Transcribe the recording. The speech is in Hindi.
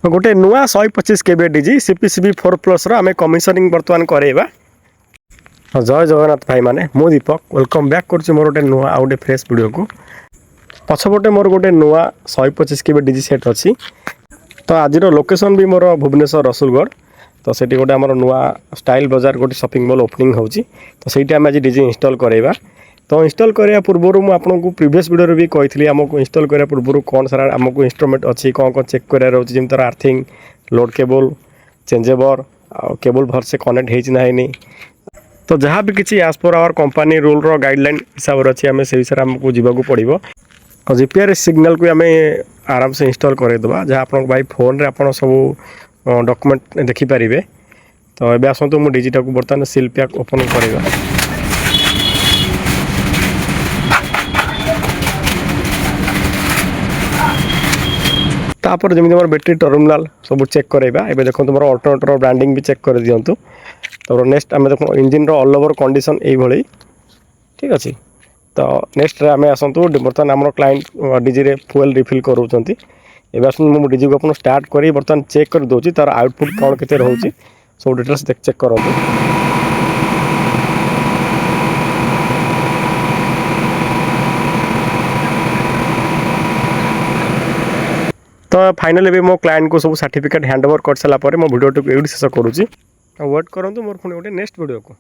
गोटे नुआ 125 केबी डीजी सीपीसीबी 4+ आम कमिशनिंग बर्तमान करेगा। जय जगन्नाथ भाई माने मु दीपक वेलकम बैक कर मोर गोटे नुआ आउ गोटे फ्रेश वीडियो को पछपटे मोर गोटे नुआ 125 केबी डीजी सेट अच्छी। तो आज लोकेशन भी मोर भुवनेश्वर रसुलगढ़। तो सेठी गोटे आमर नुआ स्टाइल बाजार गोटे शॉपिंग मॉल ओपनिंग होची। तो सेठी आम आज डीजी इंस्टॉल करेगा। तो इंस्टॉल करने पूर्व मुझे आपको प्रीवियस वीडियो भी कही आमको इंस्टॉल करने पूर्व कौन सारा आमको इंस्ट्रूमेंट अच्छी कौन कौन चेक करार रोचे जमी तार आर्थिंग लोड केबल चेंजेबर केबल भरसे कनेक्ट होना। तो जहाँ भी किसी एज पर आवर कंपनी रूल रो गाइडलाइन हिसाब से अच्छी आम से विषय आमको जावाक पड़ो। और जीपीआरएस सिग्नल को आम आराम से इंस्टॉल करदेवा जहाँ आप भाई फोन रे आप सब डॉक्यूमेंट देखिपारे। तो ये आसतु मुझे डीजीटा को बर्तमान सील पैक ओपन करवा। तापर जमी मोर बैटेरी टर्मिनाल सब चेक करवा। एवं देखो मोर अल्टरनेटर ब्रांडिंग भी चेक कर दिंतु। तो नेक्स्ट आम देख इंजिन ऑल ओवर कंडीशन यही ठीक अच्छे। तो नेक्स्ट आम आसतु बर्तमान आम क्लाइंट डीजी रे फुएल रिफिल करोचंती। एवं आसतु मुझे डीजी को अपन स्टार्ट कर बर्तमान चेक कर दूसरी तार आउटपुट कौन के रोचे सब डिटेल्स चेक करूँ। तो फाइनली भी मो क्लाइंट को सब सर्टिफिकेट हैंड ओवर कर सारा मो वीडियो को ये शेष करुँची। वेट करूँ मोर पुणी गोटे नेक्स्ट वीडियो को।